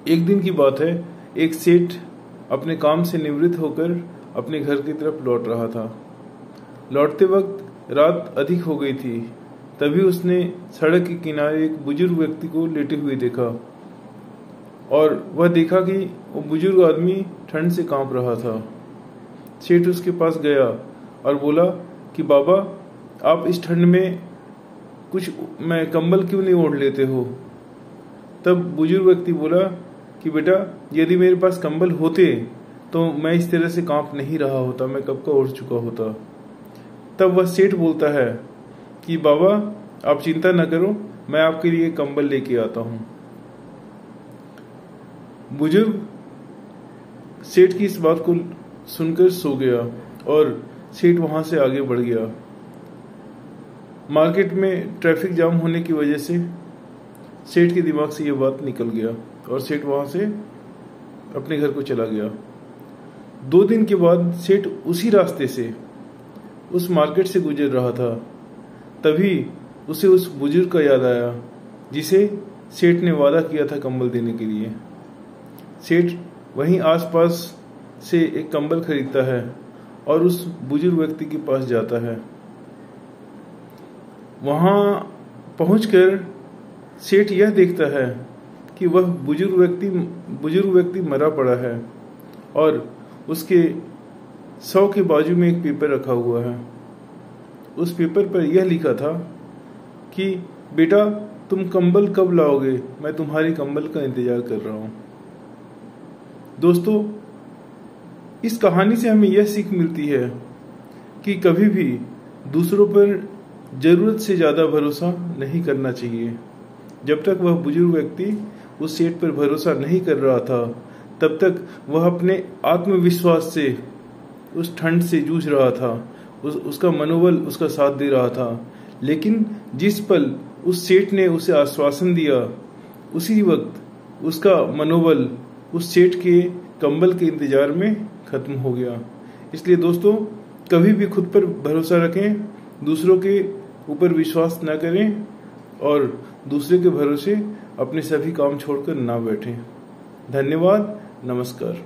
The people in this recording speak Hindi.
एक दिन की बात है, एक सेठ अपने काम से निवृत्त होकर अपने घर की तरफ लौट रहा था। लौटते वक्त रात अधिक हो गई थी। तभी उसने सड़क के किनारे एक बुजुर्ग व्यक्ति को लेटे हुए देखा और वह देखा कि वो बुजुर्ग आदमी ठंड से कांप रहा था। सेठ उसके पास गया और बोला कि बाबा, आप इस ठंड में कुछ कंबल क्यों नहीं ओढ़ लेते हो? तब बुजुर्ग व्यक्ति बोला कि बेटा, यदि मेरे पास कंबल होते तो मैं इस तरह से कांप नहीं रहा होता, मैं कब का ओढ़ चुका होता। तब वह सेठ बोलता है कि बाबा, आप चिंता न करो, मैं आपके लिए कंबल लेके आता हूं। बुजुर्ग सेठ की इस बात को सुनकर सो गया और सेठ वहां से आगे बढ़ गया। मार्केट में ट्रैफिक जाम होने की वजह से सेठ के दिमाग से यह बात निकल गया और सेठ वहां से अपने घर को चला गया। 2 दिन के बाद सेठ उसी रास्ते से उस मार्केट से गुजर रहा था। तभी उसे उस बुजुर्ग का याद आया जिसे सेठ ने वादा किया था कंबल देने के लिए। सेठ वहीं आसपास से एक कंबल खरीदता है और उस बुजुर्ग व्यक्ति के पास जाता है। वहां पहुंचकर सेठ यह देखता है कि वह बुजुर्ग व्यक्ति मरा पड़ा है और उसके 100 के बाजू में एक पेपर रखा हुआ है। उस पेपर पर यह लिखा था कि बेटा, तुम कंबल कब लाओगे? मैं तुम्हारी कंबल का इंतजार कर रहा हूं। दोस्तों, इस कहानी से हमें यह सीख मिलती है कि कभी भी दूसरों पर जरूरत से ज्यादा भरोसा नहीं करना चाहिए। जब तक वह बुजुर्ग व्यक्ति उस सेठ पर भरोसा नहीं कर रहा था, तब तक वह अपने आत्मविश्वास से उस ठंड से जूझ रहा था। उसका मनोबल उसका साथ दे रहा था। लेकिन जिस पल उस सेठ ने उसे आश्वासन दिया, उसी वक्त उसका मनोबल उस सेठ के कंबल के इंतजार में खत्म हो गया। इसलिए दोस्तों, कभी भी खुद पर भरोसा रखें, दूसरों के ऊपर विश्वास न करें और दूसरे के भरोसे अपने सभी काम छोड़कर ना बैठें। धन्यवाद। नमस्कार।